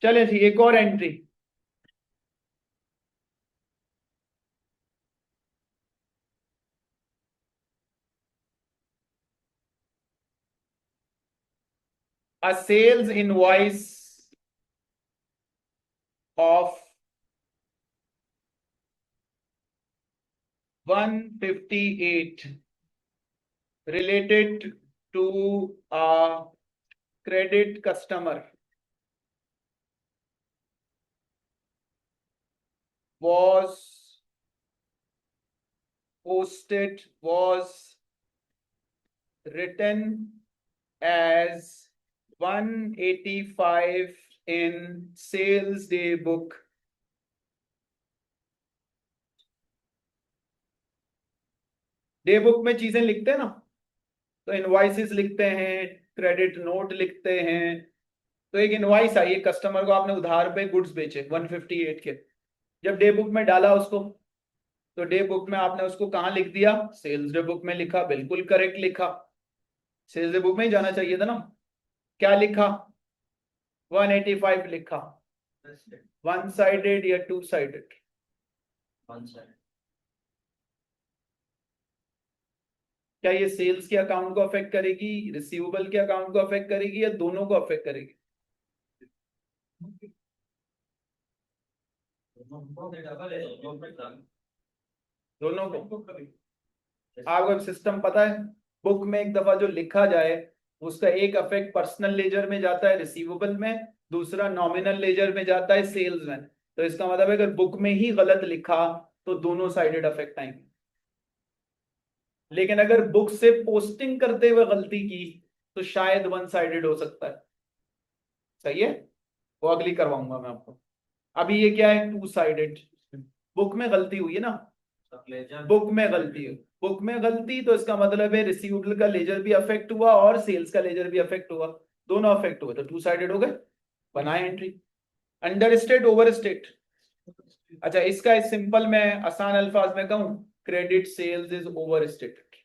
चले जी, एक और entry. A sales invoice of 158 related to a credit customer was written as 185 in sales day book. Day book में चीजें लिखते हैं ना, तो इनवॉइसेस लिखते हैं, क्रेडिट नोट लिखते हैं। तो एक इनवॉइस आई, एक कस्टमर को आपने उधार पे गुड्स बेचे 158 के। जब डे बुक में डाला उसको, तो डे बुक में आपने उसको कहाँ लिख दिया? सेल्स डे बुक में लिखा, बिल्कुल करेक्ट लिखा। सेल्स डे बुक में ही जाना चाहिए था ना। क्या लिखा? 185 लिखा। वन साइडेड या टू साइडेड? One side. क्या ये सेल्स के अकाउंट को अफेक्ट करेगी, रिसीवेबल के अकाउंट को अफेक्ट करेगी, या दोनों को अफेक्ट करेगी? दोनों को। आपको सिस्टम पता है, बुक में एक दफा जो लिखा जाए उसका एक अफेक्ट पर्सनल लेजर में जाता है रिसीवेबल में, दूसरा नॉमिनल लेजर में जाता है सेल्स में। तो इसका मतलब है अगर बुक में ही गलत लिखा तो दोनों साइडेड अफेक्ट आएंगे। लेकिन अगर बुक से पोस्टिंग करते हुए गलती की तो शायद वन साइडेड हो सकता है। सही है, वो अगली करवाऊंगा मैं आपको। अभी ये क्या है? Two sided. बुक में गलती हुई है ना, बुक में गलती है। बुक में गलती तो इसका मतलब है रिसीवेबल का लेजर भी अफेक्ट हुआ और सेल्स का लेजर भी अफेक्ट हुआ, दोनों अफेक्ट हुए, तो टू साइडेड हो गए। बनाए entry. Under state, over state. अच्छा, इसका सिंपल में आसान अल्फाज में कहूं, credit sales is over stated.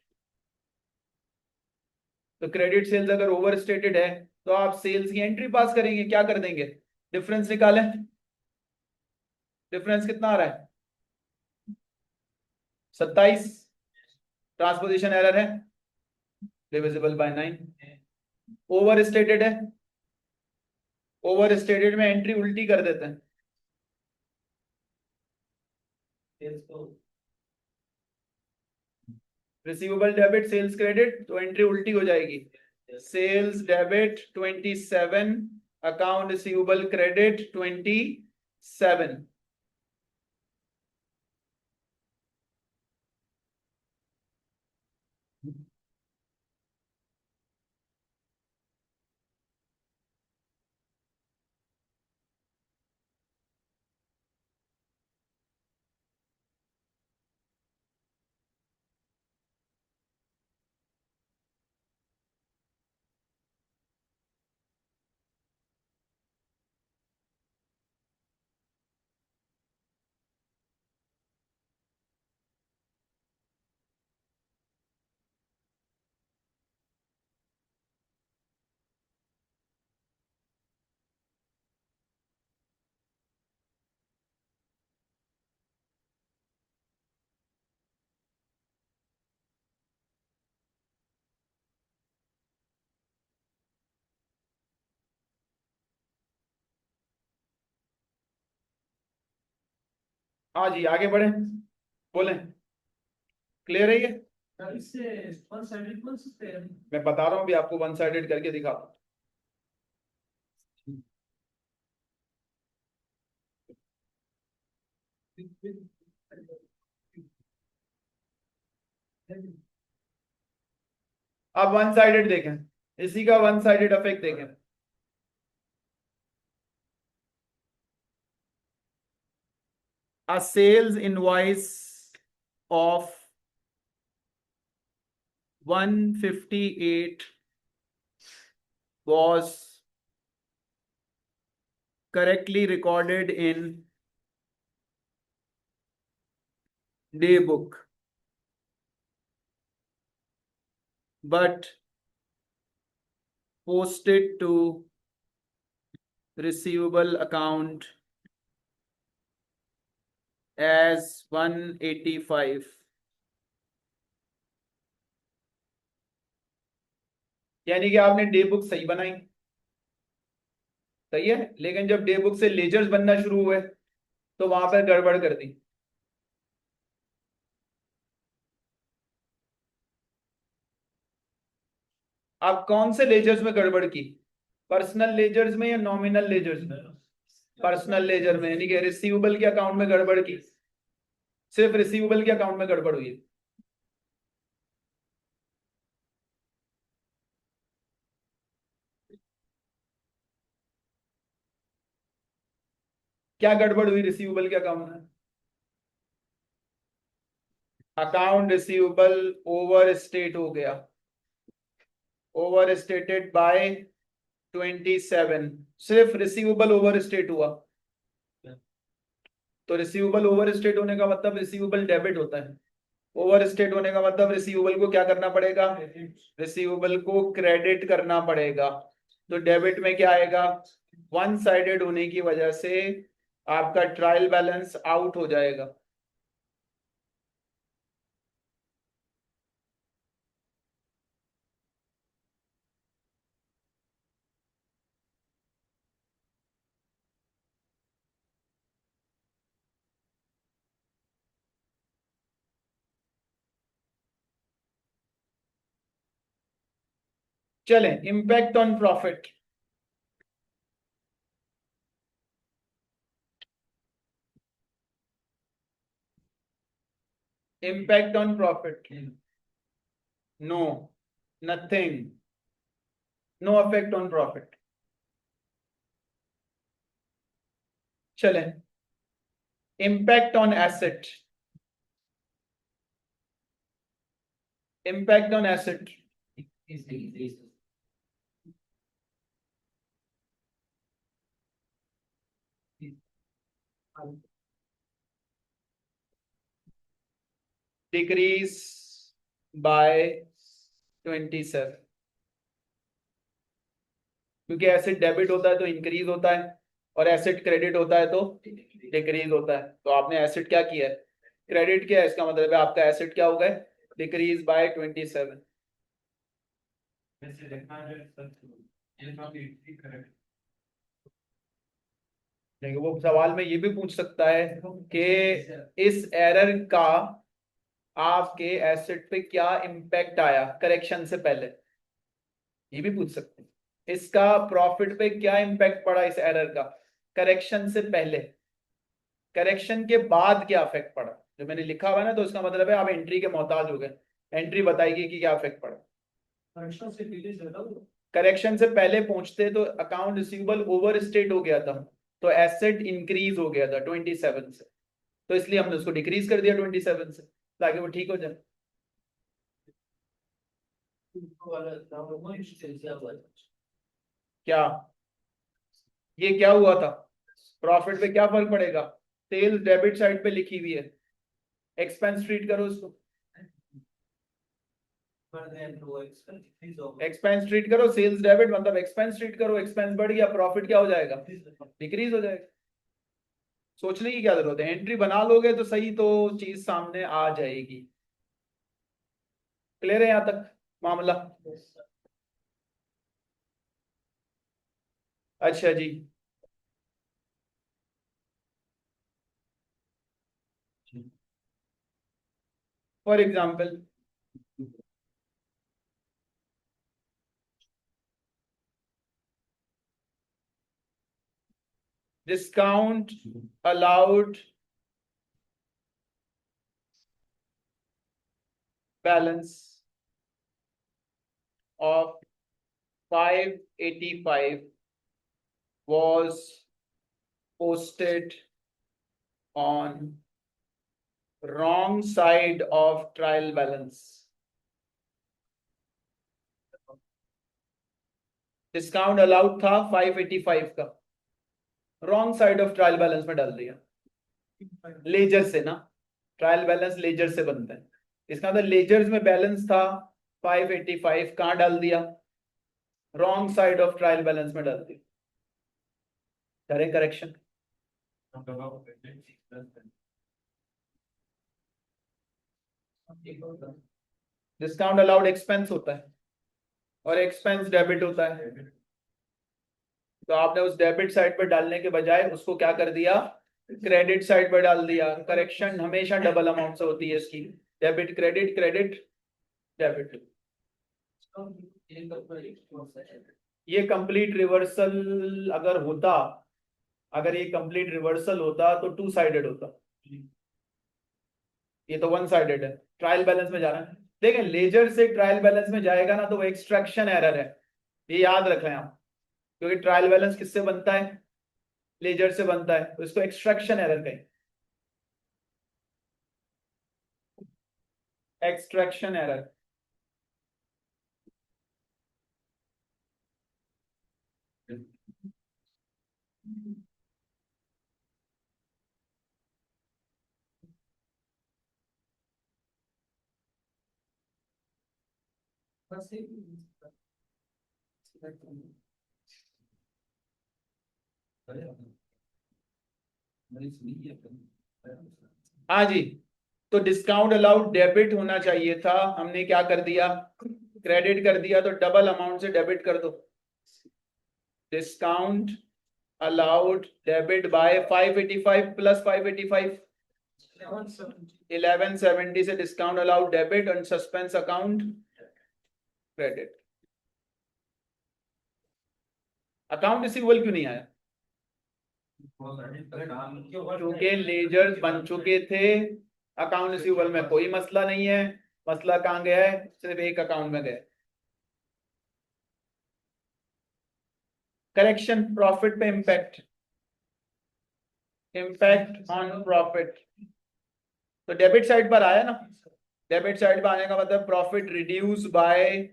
तो क्रेडिट सेल्स अगर ओवर स्टेटेड है तो आप सेल्स की एंट्री पास करेंगे, क्या कर देंगे? डिफरेंस निकालें। डिफरेंस कितना आ रहा है? 27। ट्रांसपोजिशन एरर है, डिविजिबल बाय 9। ओवर स्टेटेड है, ओवर स्टेटेड में एंट्री उल्टी कर देते हैं। रिसीवेबल डेबिट सेल्स क्रेडिट, तो एंट्री उल्टी हो जाएगी। Sales debit 27, account receivable credit 27। हाँ जी, आगे बढ़े, बोलें। क्लियर है ये? इससे वन साइडेड बोल सकते हैं। मैं बता रहा हूँ अभी आपको, वन साइडेड करके दिखाता हूँ। अब वन साइडेड देखें, इसी का वन साइडेड इफेक्ट देखें। A sales invoice of 158 was correctly recorded in day book, but posted to receivable account as 185, यानी कि आपने डे बुक सही बनाई, सही है, लेकिन जब डे बुक से लेजर्स बनना शुरू हुए तो वहां पर गड़बड़ कर दी। आप कौन से लेजर्स में गड़बड़ की, पर्सनल लेजर्स में या नॉमिनल लेजर्स में? पर्सनल लेजर में, यानी कि रिसीवेबल के अकाउंट में गड़बड़ की, सिर्फ रिसीवेबल के अकाउंट में गड़बड़ हुई है। क्या गड़बड़ हुई रिसीवेबल के अकाउंट में? अकाउंट रिसीवेबल ओवर स्टेट हो गया, ओवर स्टेटेड बाय 27, सिर्फ रिसीवेबल ओवर स्टेट हुआ। तो रिसीवेबल ओवर स्टेट होने का मतलब रिसीवेबल डेबिट होता है, ओवर स्टेट होने का मतलब रिसीवेबल को क्या करना पड़ेगा, रिसीवेबल को क्रेडिट करना पड़ेगा। तो डेबिट में क्या आएगा, वन साइडेड होने की वजह से आपका ट्रायल बैलेंस आउट हो जाएगा। चलें, impact on profit. Impact on profit, no, nothing, no effect on profit. चलें, impact on asset, impact on asset, decrease by 27, क्योंकि एसेट डेबिट होता है तो इंक्रीज होता है और एसेट क्रेडिट होता है तो डिक्रीज होता है। तो आपने एसेट क्या किया है, क्रेडिट किया है, इसका मतलब है आपका एसेट क्या हो गया, डिक्रीज बाय 27। देखिए, वो सवाल में ये भी पूछ सकता है कि इस एरर का आपके एसेट पे क्या इम्पैक्ट आया करेक्शन से पहले, ये भी पूछ सकते हैं। इसका प्रॉफिट पे क्या इम्पैक्ट पड़ा इस एरर का करेक्शन से पहले, करेक्शन के बाद क्या इफेक्ट पड़ा। जो मैंने लिखा हुआ है ना, तो इसका मतलब है आप एंट्री के मोहताज हो गए, एंट्री बताएगी कि क्या इफेक्ट पड़ा। करेक्शन से पहले पहुंचते तो अकाउंट रिसीवेबल ओवर स्टेट हो गया था, तो एसेट इंक्रीज हो गया था 27 से, तो इसलिए हमने उसको डिक्रीज कर दिया 27 से ताकि वो ठीक हो जाए। क्या ये क्या हुआ था, प्रॉफिट पे क्या फर्क पड़ेगा, सेल्स डेबिट साइड पे लिखी हुई है, एक्सपेंस ट्रीट करो उसको, एक्सपेंस ट्रीट करो, सेल्स डेबिट मतलब एक्सपेंस ट्रीट करो, एक्सपेंस बढ़ गया, प्रॉफिट क्या हो जाएगा, डिक्रीज हो जाएगा। सोचने की क्या जरूरत है, एंट्री बना लोगे तो सही, तो चीज सामने आ जाएगी। क्लियर है यहां तक मामला? अच्छा जी, for example discount allowed balance of 585 was posted on wrong side of trial balance. Discount allowed था 585 का, wrong side of trial balance में डाल दिया, लेजर से ना, ट्रायल बैलेंस लेजर से बनता है, इसका मतलब लेजर्स में बैलेंस था 585, कहां डाल दिया, wrong side of trial balance में डाल दिया। करें करेक्शन। डिस्काउंट अलाउड एक्सपेंस होता है और एक्सपेंस डेबिट होता है, तो आपने उस डेबिट साइड पर डालने के बजाय उसको क्या कर दिया, क्रेडिट साइड पर डाल दिया। करेक्शन हमेशा डबल अमाउंट से होती है इसकी, डेबिट क्रेडिट क्रेडिट डेबिट। ये कंप्लीट रिवर्सल अगर होता, अगर ये कंप्लीट रिवर्सल होता तो टू साइडेड होता, ये तो वन साइडेड है। ट्रायल बैलेंस में जा रहा है, देखें लेजर से ट्रायल बैलेंस में जाएगा ना तो वो एक्सट्रैक्शन एरर है, ये याद रख लें आप, क्योंकि ट्रायल बैलेंस किससे बनता है, लेजर से बनता है, तो इसको एक्सट्रैक्शन एरर कहें, एक्सट्रैक्शन एरर। हाँ जी, तो डिस्काउंट अलाउड डेबिट होना चाहिए था, हमने क्या कर दिया, क्रेडिट कर दिया, तो डबल अमाउंट से डेबिट कर दो। Discount allowed debit bye 585 plus 585 1170 से discount allowed debit and suspense account credit. Account receivable क्यों नहीं आया, क्योंकि लेजर्स बन चुके थे, अकाउंट रिसीवेबल में कोई मसला नहीं है, मसला कहां गया है, सिर्फ एक अकाउंट में गया। करेक्शन प्रॉफिट पे इम्पैक्ट, इम्पैक्ट ऑन प्रॉफिट, तो डेबिट साइड पर आया ना, डेबिट साइड पर आने का मतलब प्रॉफिट रिड्यूस बाय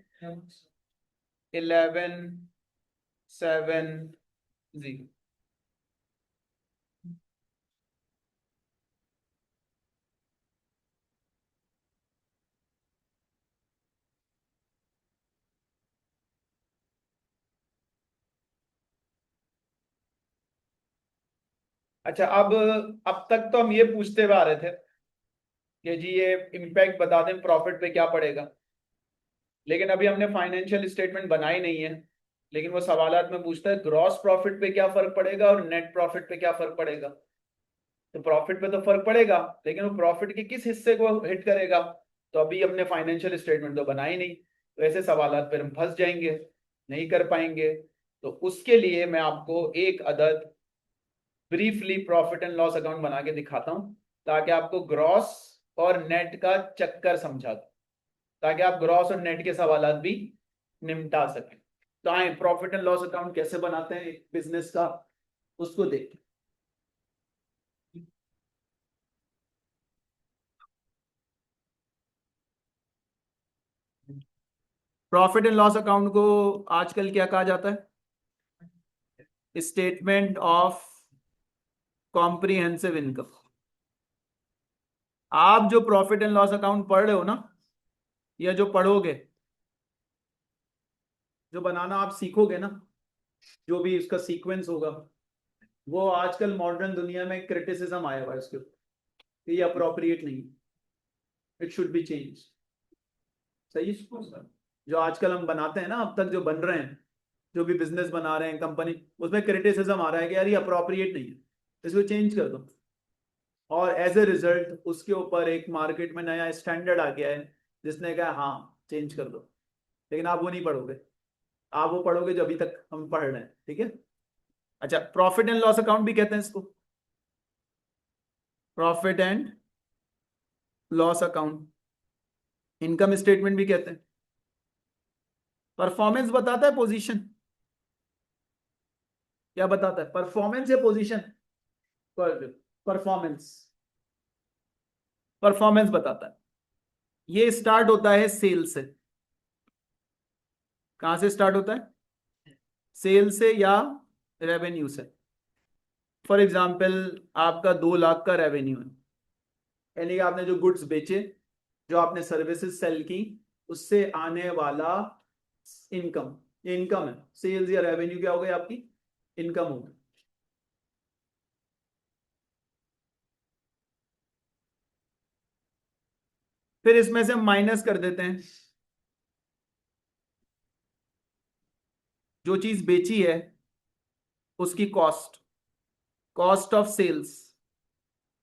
1170। अच्छा, अब तक तो हम ये पूछते हुए आ रहे थे कि जी ये इम्पैक्ट बता दें प्रॉफिट पे क्या पड़ेगा, लेकिन अभी हमने फाइनेंशियल स्टेटमेंट बनाई नहीं है, लेकिन वो सवालात में पूछता है ग्रॉस प्रॉफिट पे क्या फर्क पड़ेगा और नेट प्रॉफिट पे क्या फर्क पड़ेगा। तो प्रॉफिट पे तो फर्क पड़ेगा, लेकिन वो प्रॉफिट के किस हिस्से को हिट करेगा, तो अभी हमने फाइनेंशियल स्टेटमेंट तो बनाई नहीं, तो ऐसे सवालात पर हम फंस जाएंगे, नहीं कर पाएंगे। तो उसके लिए मैं आपको एक अदद briefly profit and loss account बना के दिखाता हूं, ताकि आपको ग्रॉस और नेट का चक्कर समझा दूं, ताकि आप ग्रॉस और नेट के सवालात भी निपटा सकें। तो आए प्रॉफिट एंड लॉस अकाउंट कैसे बनाते हैं एक बिजनेस का, उसको देखते हैं। प्रॉफिट एंड लॉस अकाउंट को आजकल क्या कहा जाता है, स्टेटमेंट ऑफ कॉम्प्रिहेंसिव इनकम। आप जो प्रॉफिट एंड लॉस अकाउंट पढ़ रहे हो ना, या जो पढ़ोगे, जो बनाना आप सीखोगे ना, जो भी इसका सीक्वेंस होगा, वो आजकल मॉडर्न दुनिया में क्रिटिसिज्म आया हुआ है इसके ऊपर, ये अप्रोप्रिएट नहीं, इट शुड बी चेंज। सही है, जो आजकल हम बनाते हैं ना, अब तक जो बन रहे हैं, जो भी बिजनेस बना रहे हैं कंपनी, उसमें क्रिटिसिज्म आ रहा है कि यार ये अप्रोप्रिएट नहीं है, इसको चेंज कर दो। और एज ए रिजल्ट उसके ऊपर एक मार्केट में नया स्टैंडर्ड आ गया है, जिसने कहा हाँ चेंज कर दो, लेकिन आप वो नहीं पढ़ोगे, आप वो पढ़ोगे जो अभी तक हम पढ़ रहे हैं, ठीक है। अच्छा, प्रॉफिट एंड लॉस अकाउंट भी कहते हैं इसको, profit and loss account, income statement भी कहते हैं। परफॉर्मेंस बताता है पोजीशन, क्या बताता है, परफॉर्मेंस या पोजीशन, परफॉर्मेंस, परफॉर्मेंस बताता है। ये स्टार्ट होता है सेल से, कहां से स्टार्ट होता है, सेल से या रेवेन्यू से। फॉर एग्जाम्पल आपका 2 लाख का रेवेन्यू है, यानी कि आपने जो गुड्स बेचे, जो आपने सर्विसेज सेल की, उससे आने वाला इनकम, ये इनकम है। सेल्स या रेवेन्यू क्या हो गई आपकी, इनकम हो गई। फिर इसमें से हम माइनस कर देते हैं जो चीज बेची है उसकी cost, cost of sales,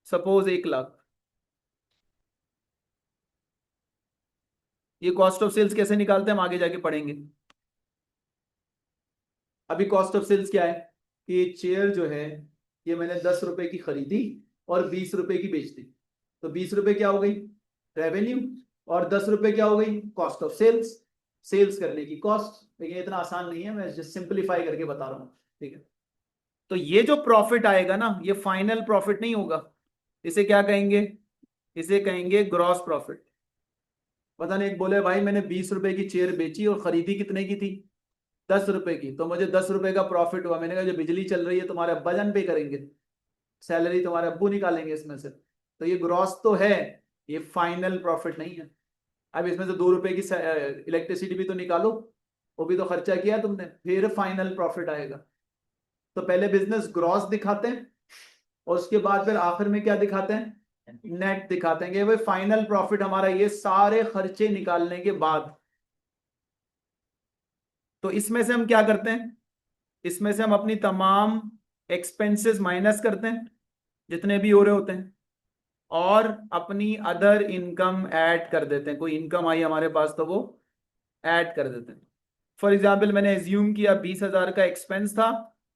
suppose 1 lakh. ये कॉस्ट ऑफ सेल्स कैसे निकालते हैं हम आगे जाके पढ़ेंगे। अभी कॉस्ट ऑफ सेल्स क्या है कि ये चेयर जो है ये मैंने 10 रुपए की खरीदी और 20 रुपए की बेच दी, तो 20 रुपए क्या हो गई रेवेन्यू, और 10 रुपए क्या हो गई कॉस्ट ऑफ सेल्स, सेल्स करने की कॉस्ट। लेकिन इतना आसान नहीं है, मैं जस्ट सिंप्लीफाई करके बता रहा हूँ, ठीक है। तो ये जो प्रॉफिट आएगा ना ये फाइनल प्रॉफिट नहीं होगा, इसे क्या कहेंगे, इसे कहेंगे ग्रॉस प्रॉफिट। पता नहीं, एक बोले भाई मैंने 20 रुपए की चेयर बेची और खरीदी कितने की थी 10 रुपए की, तो मुझे 10 रुपए का प्रॉफिट हुआ। मैंने कहा जो बिजली चल रही है तुम्हारे अब्बा जान पे करेंगे, सैलरी तुम्हारे अब्बू निकालेंगे इसमें से, तो ये ग्रॉस तो है, ये फाइनल प्रॉफिट नहीं है। अब इसमें से 2 रुपए की इलेक्ट्रिसिटी भी तो निकालो, वो भी तो खर्चा किया तुमने, फिर फाइनल प्रॉफिट आएगा। तो पहले बिजनेस ग्रॉस दिखाते हैं और उसके बाद फिर आखिर में क्या दिखाते हैं, नेट दिखाते हैं कि भाई फाइनल प्रॉफिट हमारा ये सारे खर्चे निकालने के बाद। तो इसमें से हम क्या करते हैं, इसमें से हम अपनी तमाम एक्सपेंसेस माइनस करते हैं जितने भी हो रहे होते हैं, और अपनी अदर इनकम ऐड कर देते हैं। कोई इनकम आई हमारे पास तो वो ऐड कर देते हैं। फॉर एग्जाम्पल मैंने एज्यूम किया 20,000 का एक्सपेंस था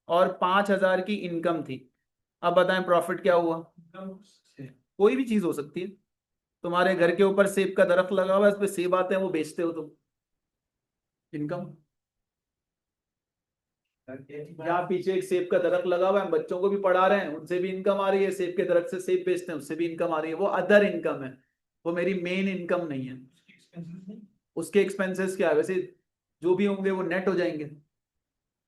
और 5,000 की इनकम थी। अब बताएं प्रॉफिट क्या हुआ। कोई भी चीज हो सकती है, तुम्हारे घर के ऊपर सेब का दरख्त लगा हुआ है, इस पे सेब आते हैं वो बेचते हो तुम, इनकम। यहाँ पीछे एक सेब का दरख्त लगा हुआ है, हम बच्चों को भी पढ़ा रहे हैं, उनसे भी इनकम आ रही है, सेब के दरख्त से सेब बेचते हैं उससे भी इनकम आ रही है, वो अदर इनकम है, वो मेरी मेन इनकम नहीं है। उसके एक्सपेंसेस क्या है वैसे, जो भी होंगे वो नेट हो जाएंगे।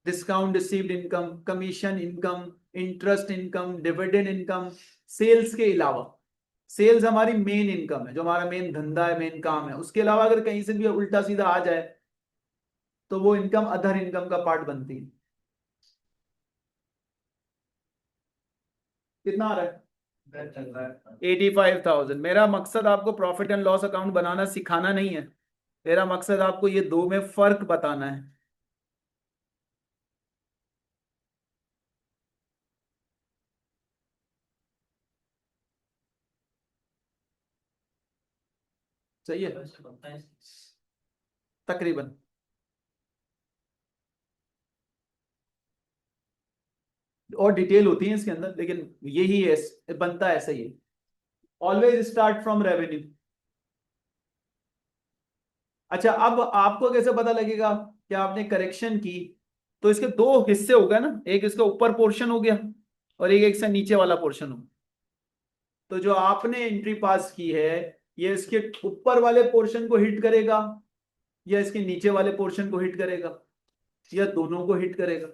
Discount received income, commission income, interest income, dividend income, sales के अलावा। सेल्स हमारी मेन इनकम है, जो हमारा मेन धंधा है, मेन काम है। उसके अलावा अगर कहीं से भी उल्टा सीधा आ जाए तो वो इनकम अदर इनकम का पार्ट बनती है। कितना आ रहा है 85,000। मेरा मकसद आपको प्रॉफिट एंड लॉस अकाउंट बनाना सिखाना नहीं है, मेरा मकसद आपको ये दो में फर्क बताना है। सही है तकरीबन। और डिटेल होती है इसके अंदर, लेकिन यही है, बनता है ऐसा ही। Always start from revenue. अच्छा, अब आपको कैसे पता लगेगा कि आपने करेक्शन की, तो इसके दो हिस्से हो गए ना, एक इसका ऊपर पोर्शन हो गया और एक इसका नीचे वाला पोर्शन हो। तो जो आपने एंट्री पास की है ये इसके ऊपर वाले पोर्शन को हिट करेगा या इसके नीचे वाले पोर्शन को हिट करेगा या दोनों को हिट करेगा।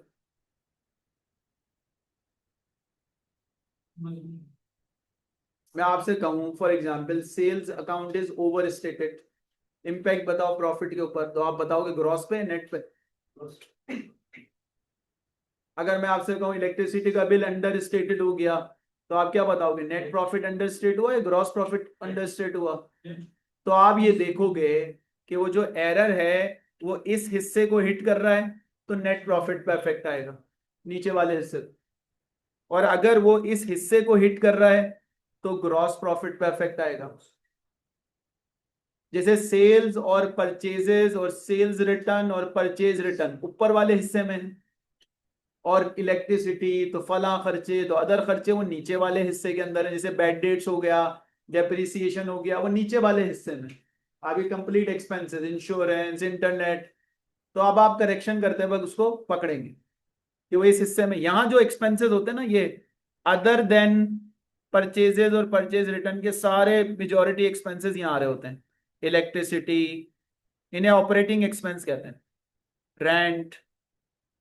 मैं आपसे कहूं for example sales account is over stated, impact बताओ प्रॉफिट के ऊपर, तो आप बताओगे ग्रॉस पे नेट पे। अगर मैं आपसे कहूं इलेक्ट्रिसिटी का बिल अंडर स्टेटेड हो गया, तो आप क्या बताओगे, नेट प्रॉफिट अंडर स्टेट हुआ या ग्रॉस प्रॉफिट अंडर स्टेट हुआ। तो आप ये देखोगे कि वो जो एरर है वो इस हिस्से को हिट कर रहा है तो नेट प्रॉफिट पे इफेक्ट आएगा, नीचे वाले हिस्से। और अगर वो इस हिस्से को हिट कर रहा है तो ग्रॉस प्रॉफिट पे इफेक्ट आएगा। जैसे सेल्स और परचेजेस और सेल्स रिटर्न और परचेज रिटर्न ऊपर वाले हिस्से में है, और इलेक्ट्रिसिटी तो फला खर्चे तो अदर खर्चे वो नीचे वाले हिस्से के अंदर है। जैसे बैड डेट्स हो गया, डेप्रिसिएशन हो गया, वो नीचे वाले हिस्से में। आगे कंप्लीट एक्सपेंसेस, इंश्योरेंस, इंटरनेट, तो अब आप करेक्शन करते वक्त उसको पकड़ेंगे कि वो इस हिस्से में। यहाँ जो एक्सपेंसेस होते हैं ना ये अदर देन परचेजेस और परचेज रिटर्न के सारे मेजोरिटी एक्सपेंसेस यहाँ आ रहे होते हैं। इलेक्ट्रिसिटी, इन्हें ऑपरेटिंग एक्सपेंस कहते हैं, रेंट,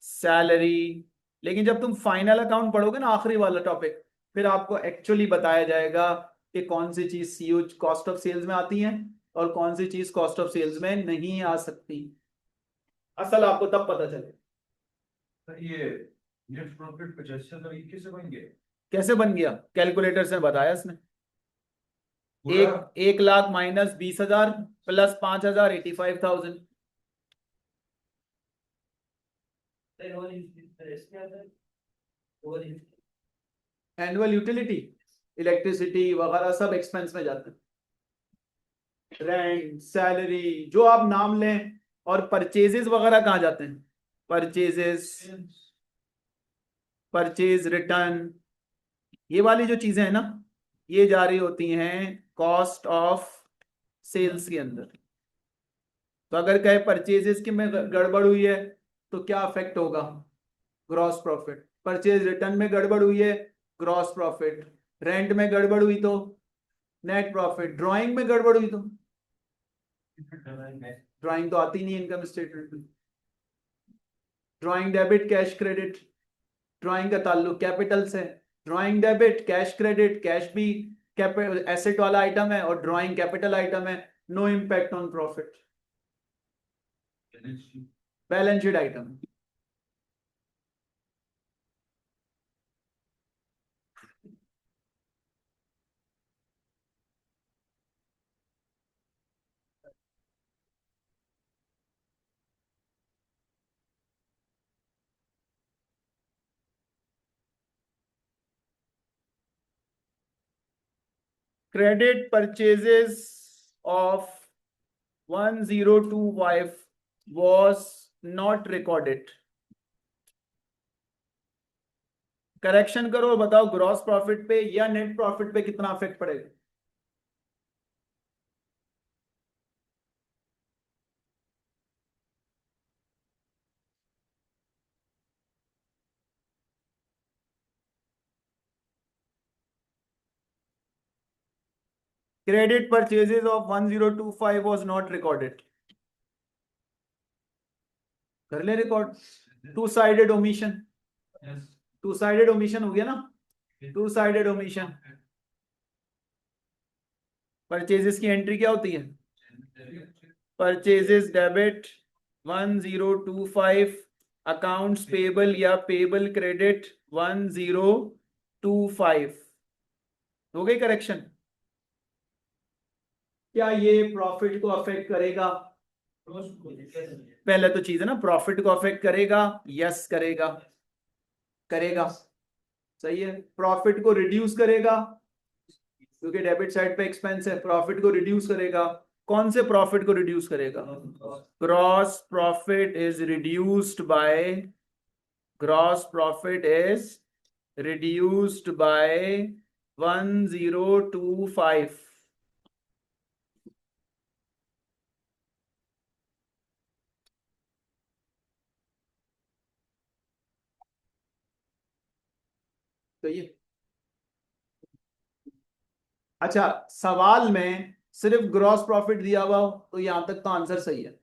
सैलरी। लेकिन जब तुम फाइनल अकाउंट पढ़ोगे ना, आखिरी वाला टॉपिक, फिर आपको एक्चुअली बताया जाएगा कि कौन सी चीज सीओ कॉस्ट ऑफ सेल्स में आती है और कौन सी चीज कॉस्ट ऑफ सेल्स में नहीं आ सकती। असल आपको तब पता चले। ये नेट प्रॉफिट 85 तरीके से बन गए। कैसे बन गया, कैलकुलेटर से बताया इसने। पूरा 1 lakh minus 20,000 plus 5,000 85,000। Annual utility electricity वगैरह सब एक्सपेंस में जाते हैं, रेंट सैलरी जो आप नाम लें। और परचेजेस वगैरह कहाँ जाते हैं? परचेजेस, परचेज रिटर्न, ये वाली जो चीजें हैं ना, ये जा रही होती हैं कॉस्ट ऑफ सेल्स के अंदर। तो अगर कहे परचेजेस की में गड़बड़ हुई है तो क्या अफेक्ट होगा? Gross profit. परचेज रिटर्न में गड़बड़ हुई है, ग्रॉस प्रॉफिट। रेंट में गड़बड़ हुई तो नेट प्रॉफिट। ड्राइंग में गड़बड़ हुई तो ड्राइंग तो आती नहीं इनकम स्टेटमेंट में। Drawing debit cash credit, drawing का ताल्लुक कैपिटल से। Drawing debit cash credit, cash भी एसेट वाला आइटम है और ड्राइंग कैपिटल आइटम है। No impact on profit, balance sheet item. Credit purchases of 1025 was not recorded। Correction करो और बताओ ग्रॉस प्रॉफिट पे या नेट प्रॉफिट पे कितना अफेक्ट पड़ेगा? Credit purchases of 1025 was not recorded। कर ले record. Two sided omission, two sided omission हो गया ना। Two sided omission. परचेजेस की एंट्री क्या होती है? परचेजेस डेबिट 1025, अकाउंट्स पेबल या पेबल क्रेडिट 1025। हो गई करेक्शन? क्या ये प्रॉफिट को अफेक्ट करेगा? पहले तो चीज है ना, प्रॉफिट को अफेक्ट करेगा? यस करेगा, करेगा। सही है। प्रॉफिट को रिड्यूस करेगा क्योंकि डेबिट साइड पे एक्सपेंस है। प्रॉफिट को रिड्यूस करेगा। कौन से प्रॉफिट को रिड्यूस करेगा? Gross profit is reduced by, gross profit is reduced by 1025। तो ये, अच्छा सवाल में सिर्फ ग्रॉस प्रॉफिट दिया हुआ हो तो यहां तक तो आंसर सही है।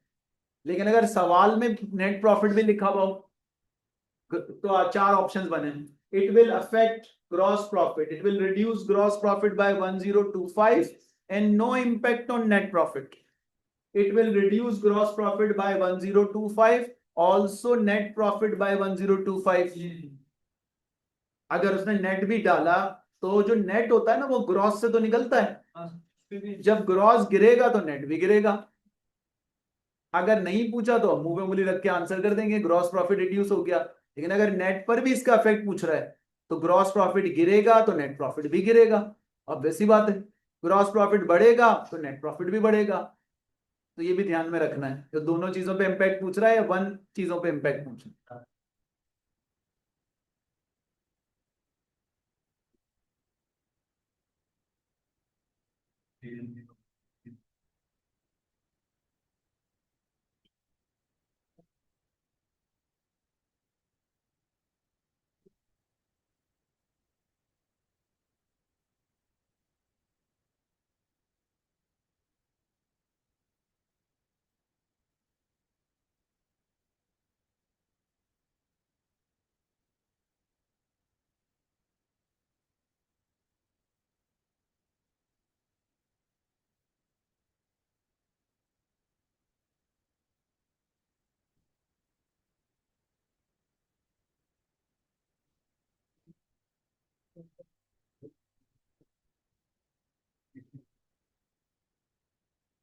लेकिन अगर सवाल में नेट प्रॉफिट भी लिखा हुआ हो तो चार ऑप्शंस बने हैं। It will affect gross profit, it will reduce gross profit by 1025 and no impact on net profit. It will reduce gross profit by 1025, also net profit by 1025। अगर उसने नेट भी डाला तो जो नेट होता है ना वो ग्रॉस से तो निकलता है। जब ग्रॉस गिरेगा तो नेट भी गिरेगा। अगर नहीं पूछा तो हम मुंह पे उंगली रख के आंसर कर देंगे ग्रॉस प्रॉफिट रिड्यूस हो गया। लेकिन अगर नेट पर भी इसका इफेक्ट पूछ रहा है तो ग्रॉस प्रॉफिट गिरेगा तो नेट प्रॉफिट भी गिरेगा। अब वैसी बात है, ग्रॉस प्रॉफिट बढ़ेगा तो नेट प्रॉफिट भी बढ़ेगा। तो ये भी ध्यान में रखना है, तो दोनों चीजों पे इम्पैक्ट पूछ रहा है या वन चीजों पे इम्पैक्ट पूछ रहा है।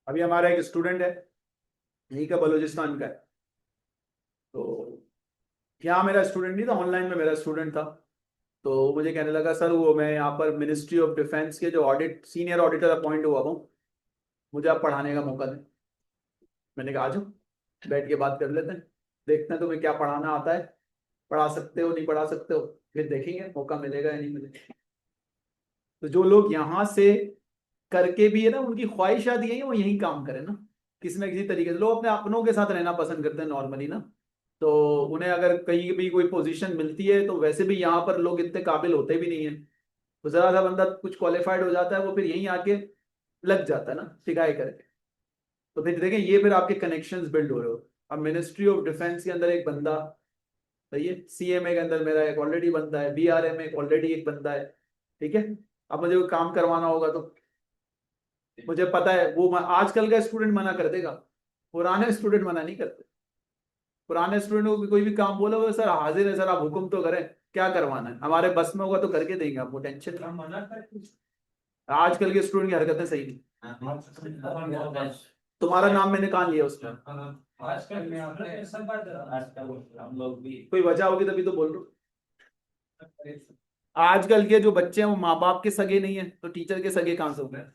अभी हमारा एक स्टूडेंट है, यही का बलूचिस्तान का है, तो यहाँ मेरा स्टूडेंट नहीं था, ऑनलाइन में मेरा स्टूडेंट था। तो मुझे कहने लगा सर वो मैं यहाँ पर मिनिस्ट्री ऑफ डिफेंस के जो ऑडिट सीनियर ऑडिटर अपॉइंट हुआ हूँ, मुझे आप पढ़ाने का मौका दें। मैंने कहा आ जाओ, बैठ के बात कर लेते हैं, देखते हैं तुम्हें क्या पढ़ाना आता है, पढ़ा सकते हो नहीं पढ़ा सकते हो, फिर देखेंगे मौका मिलेगा या नहीं मिलेगा। तो जो लोग यहाँ से करके भी है ना, उनकी ख्वाहिशात यही है वो यही काम करें ना, किसी ना किसी तरीके से। लोग अपने अपनों के साथ रहना पसंद करते हैं नॉर्मली ना, तो उन्हें अगर कहीं भी कोई पोजीशन मिलती है तो वैसे भी यहाँ पर लोग इतने काबिल होते भी नहीं है, तो जरा सा बंदा कुछ क्वालिफाइड हो जाता है वो फिर यहीं आके लग जाता है ना टिकाई करके। तो फिर देखें ये फिर आपके कनेक्शंस बिल्ड हो रहे हो। अब मिनिस्ट्री ऑफ डिफेंस के अंदर एक बंदा, सही है, सीएमए के अंदर मेरा एक ऑलरेडी बंदा है, बीआरए में एक ऑलरेडी एक बंदा है, ठीक है। अब मुझे कोई काम करवाना होगा तो मुझे पता है वो आजकल का स्टूडेंट मना कर देगा, पुराने स्टूडेंट मना नहीं करते। पुराने स्टूडेंट को भी कोई भी काम बोला वो सर हाजिर है, सर आप हुक्म तो करें, क्या करवाना है, हमारे बस में होगा तो करके देंगे, आपको टेंशन नहीं। आजकल के स्टूडेंट की हरकतें सही नहीं। तुम्हारा नाम मैंने कहा लिया उसमें, आजकल में आपने सब आजकल हम लोग भी कोई वजह होगी तभी तो बोल रहा हूँ। आजकल के जो बच्चे हैं वो माँ बाप के सगे नहीं है, तो टीचर के सगे कहां से हो गए।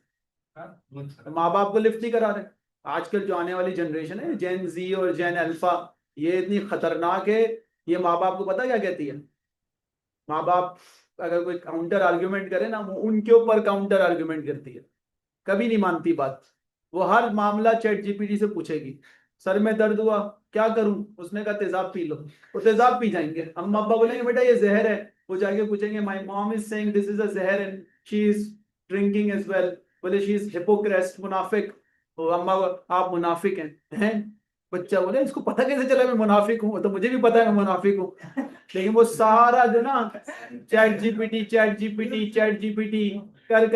माँ बाप को लिफ्ट नहीं करा रहे। आजकल जो आने वाली जनरेशन है जेन जी और जेन अल्फा, ये इतनी खतरनाक है, ये माँ बाप को पता क्या कहती है। माँ बाप अगर कोई काउंटर आर्ग्यूमेंट करे ना, वो उनके ऊपर काउंटर आर्ग्यूमेंट करती है, कभी नहीं मानती बात। वो हर मामला चैट जीपीटी से पूछेगी, सर में दर्द हुआ क्या करूं, उसने कहा तेजाब पी लो, वो तेजाब पी जाएंगे। अम्मा अब्बा बोलेंगे बेटा ये जहर है, वो जाके पूछेंगे my mom is saying this is a जहर and she is drinking as well, बोले शी इज हिपोक्रेस्ट मुनाफिक। तो अम्मा आप मुनाफिक हैं। बच्चा बोले इसको पता कैसे चला मैं मुनाफिक हूँ, तो मुझे भी पता है मैं मुनाफिक हूँ। लेकिन वो सारा जो ना चैट जीपीटी कर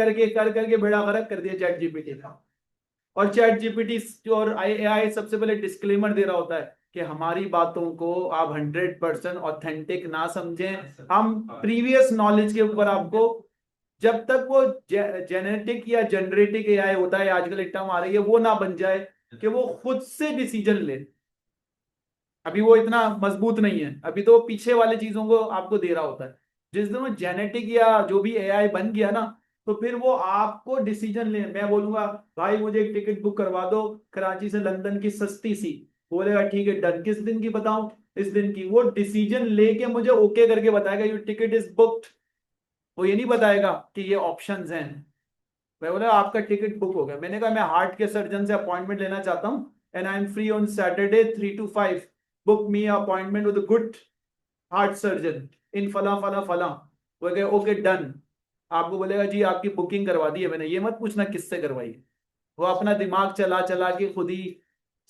करके बेड़ा गर्क कर दिया चैट जीपीटी का। और चैट जीपीटी और एआई सबसे पहले डिस्क्लेमर दे रहा होता है कि हमारी बातों को आप 100% ऑथेंटिक ना समझें, हम प्रीवियस नॉलेज के ऊपर आपको, जब तक वो जेनेटिक या जनरेटिक एआई होता है आजकल एक टर्म आ रही है, वो ना बन जाए कि वो खुद से डिसीजन ले। अभी वो इतना मजबूत नहीं है, अभी तो पीछे वाले चीजों को आपको दे रहा होता है। जिस दिन वो जेनेटिक या जो भी एआई बन गया ना, तो फिर वो आपको डिसीजन ले। मैं बोलूंगा भाई मुझे एक टिकट बुक करवा दो कराची से लंदन की सस्ती सी, बोलेगा ठीक है डन, किस दिन की बताऊं, इस दिन की। वो डिसीजन लेके मुझे ओके करके बताएगा यू टिकट इज बुक्ड। वो ये नहीं बताएगा कि ये ऑप्शंस हैं। मैं बोला आपका टिकट बुक हो गया। मैंने कहा मैं हार्ट के सर्जन से अपॉइंटमेंट लेना चाहता हूँ and I am free on Saturday 3 to 5, book me appointment with good heart surgeon इन फला फला फला। वो कहे ओके डन। आपको बोलेगा जी आपकी बुकिंग करवा दी है मैंने, ये मत पूछना किससे करवाई। वो अपना दिमाग चला चला के खुद ही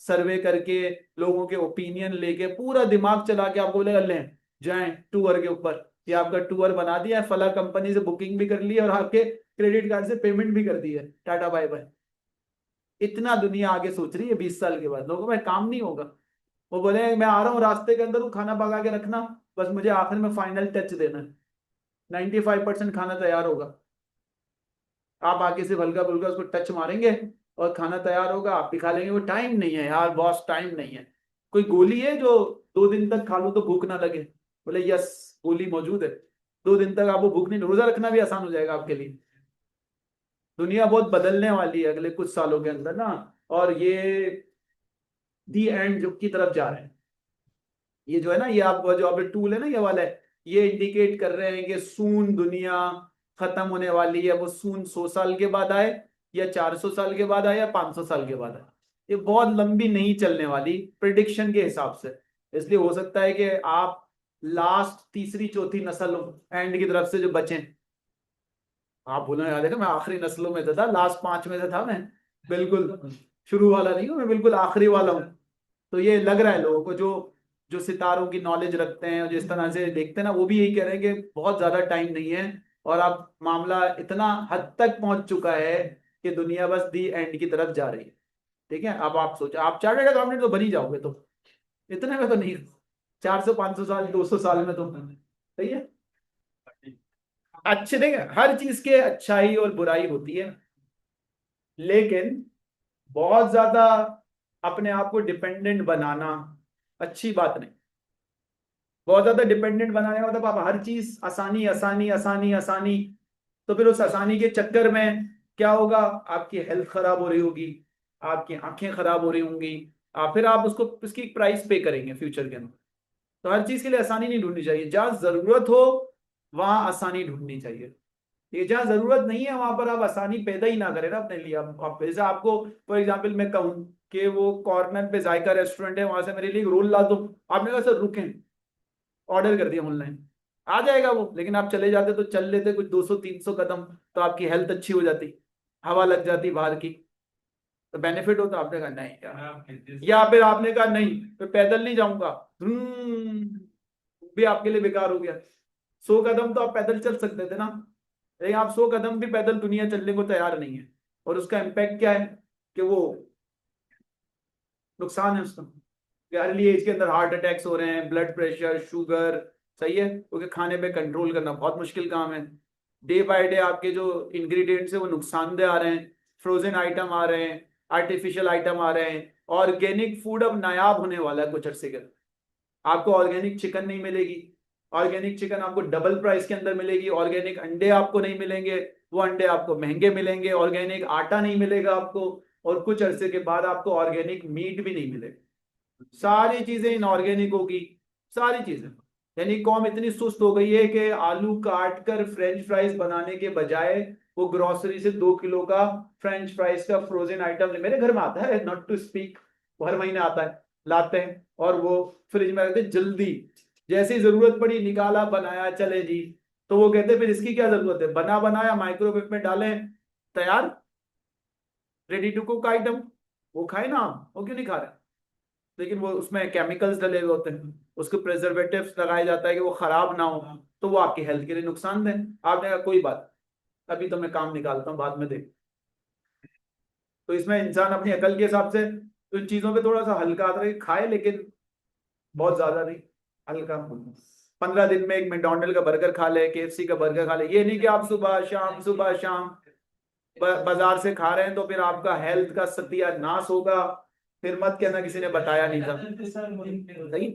सर्वे करके लोगों के ओपिनियन लेके पूरा दिमाग चला के आपको बोलेगा लें जाएं टूर के ऊपर, ये आपका टूर बना दिया है, फला कंपनी से बुकिंग भी कर ली है और आपके क्रेडिट कार्ड से पेमेंट भी कर दी है, टाटा बाय बाय। इतना दुनिया आगे सोच रही है 20 साल के बाद। लोगों में काम नहीं होगा। वो बोले मैं आ रहा हूँ रास्ते के अंदर, वो खाना पका के रखना, बस मुझे आखिर में फाइनल टच देना है, 95% खाना तैयार होगा। आप आके सिर्फ हल्का फुल्का उसको टच मारेंगे और खाना तैयार होगा, आप भी खा लेंगे। वो टाइम नहीं है यार बॉस, टाइम नहीं है। कोई गोली है जो 2 दिन तक खा लो तो भूख ना लगे। बोले यस गोली मौजूद है, 2 दिन तक आपको भूख नहीं, रोजा रखना भी आसान हो जाएगा आपके लिए। दुनिया बहुत बदलने वाली है अगले कुछ सालों के अंदर ना, और ये दी एंड जो की तरफ जा रहे हैं। ये जो है ना, ये आप जो आप टूल है ना ये वाला है, ये इंडिकेट कर रहे हैं कि सून दुनिया खत्म होने वाली है। वो सून 100 साल के बाद आए या 400 साल के बाद आए या 500 साल के बाद आए, ये बहुत लंबी नहीं चलने वाली प्रिडिक्शन के हिसाब से। इसलिए हो सकता है कि आप लास्ट तीसरी चौथी नस्ल एंड की तरफ से जो बचें। आप बोले याद है मैं आखिरी नस्लों में था, लास्ट 5 में से था मैं, बिल्कुल शुरू वाला नहीं हूँ मैं, बिल्कुल आखिरी वाला हूँ। तो ये लग रहा है लोगों को जो जो सितारों की नॉलेज रखते हैं और जिस तरह से देखते हैं ना, वो भी यही कह रहे हैं कि बहुत ज्यादा टाइम नहीं है और अब मामला इतना हद तक पहुंच चुका है कि दुनिया बस दी एंड की तरफ जा रही है। ठीक है, अब आप सोचो आप चार्टर्ड अकाउंटेंट तो बन ही जाओगे, तो इतने में तो नहीं, 400 500 साल 200 साल में तो सही है। अच्छे देखें, हर चीज के अच्छाई और बुराई होती है, लेकिन बहुत ज्यादा अपने आप को डिपेंडेंट बनाना अच्छी बात नहीं। बहुत ज्यादा डिपेंडेंट बनाने का मतलब आप हर चीज आसानी आसानी आसानी आसानी, तो फिर उस आसानी के चक्कर में क्या होगा, आपकी हेल्थ खराब हो रही होगी, आपकी आंखें खराब हो रही होंगी, फिर आप उसको उसकी प्राइस पे करेंगे फ्यूचर के अंदर। तो हर चीज के लिए आसानी नहीं ढूंढनी चाहिए, जहां जरूरत हो वहां आसानी ढूंढनी चाहिए। ये जहां जरूरत नहीं है वहां पर आप आसानी पैदा ही ना करें ना अपने लिए। आप जैसे आपको फॉर एग्जाम्पल मैं कहूँ कि वो कॉर्नर पे जायका रेस्टोरेंट है, वहां से मेरे लिए एक रोल ला दो, आपने कहा सर रुकें, ऑर्डर कर दिया ऑनलाइन, आ जाएगा वो, लेकिन आप चले जाते तो चल लेते कुछ 200-300 कदम, तो आपकी हेल्थ अच्छी हो जाती, हवा लग जाती बाहर की, तो बेनिफिट होता। आपने कहा नहीं यार, या फिर आपने कहा नहीं मैं पैदल नहीं जाऊंगा, भी आपके लिए बेकार हो गया। 100 कदम तो आप पैदल चल सकते थे ना, लेकिन आप 100 कदम भी पैदल दुनिया चलने को तैयार नहीं है, और उसका इम्पैक्ट क्या है कि वो नुकसान है उसका। अर्ली एज के अंदर हार्ट अटैक्स हो रहे हैं, ब्लड प्रेशर, शुगर, सही है, क्योंकि खाने पे कंट्रोल करना बहुत मुश्किल काम है। डे बाय डे आपके जो इंग्रेडिएंट्स है वो नुकसानदेह आ रहे हैं, फ्रोजन आइटम आ रहे हैं, आर्टिफिशियल आइटम आ रहे हैं। ऑर्गेनिक फूड अब नायाब होने वाला है कुछ अरसे के अंदर। आपको ऑर्गेनिक चिकन नहीं मिलेगी, ऑर्गेनिक चिकन आपको डबल प्राइस के अंदर मिलेगी, ऑर्गेनिक अंडे आपको नहीं मिलेंगे, वो अंडे आपको महंगे मिलेंगे, ऑर्गेनिक आटा नहीं मिलेगा आपको, और कुछ अरसे के बाद आपको ऑर्गेनिक मीट भी नहीं मिलेगा। सारी चीजें इनऑर्गेनिक होगी, सारी चीजें। यानी कौम इतनी सुस्त हो गई है कि आलू काट कर फ्रेंच फ्राइज बनाने के बजाय वो ग्रोसरी से 2 किलो का फ्रेंच फ्राइज का फ्रोजन आइटम मेरे घर में आता है, नॉट टू स्पीक, वो हर महीने आता है, लाते हैं और वो फ्रिज में रखते हैं, जल्दी जैसे ही जरूरत पड़ी निकाला बनाया चले जी। तो वो कहते हैं फिर इसकी क्या जरूरत है, बना बनाया माइक्रोवेव में डालें, तैयार, रेडी टू कुक आइटम, वो खाए ना आप, वो क्यों नहीं खा रहे। लेकिन वो उसमें केमिकल्स डले हुए होते हैं, उसको प्रिजर्वेटिव्स लगाया जाता है कि वो खराब ना हो, तो वो आपकी हेल्थ के लिए नुकसानदेह। आपने कहा कोई बात, अभी तो मैं काम निकालता हूँ बाद में देख। तो इसमें इंसान अपनी अकल के हिसाब से तो इन चीजों पे थोड़ा सा हल्का आता है, खाए लेकिन बहुत ज्यादा नहीं, हल्का। 15 दिन में एक मैकडॉनल्ड का बर्गर खा ले, KFC का बर्गर खा ले, ये नहीं कि आप सुबह शाम बाजार से खा रहे हैं तो फिर आपका हेल्थ का सत्यानाश होगा, फिर मत कहना किसी ने बताया नहीं था। सही।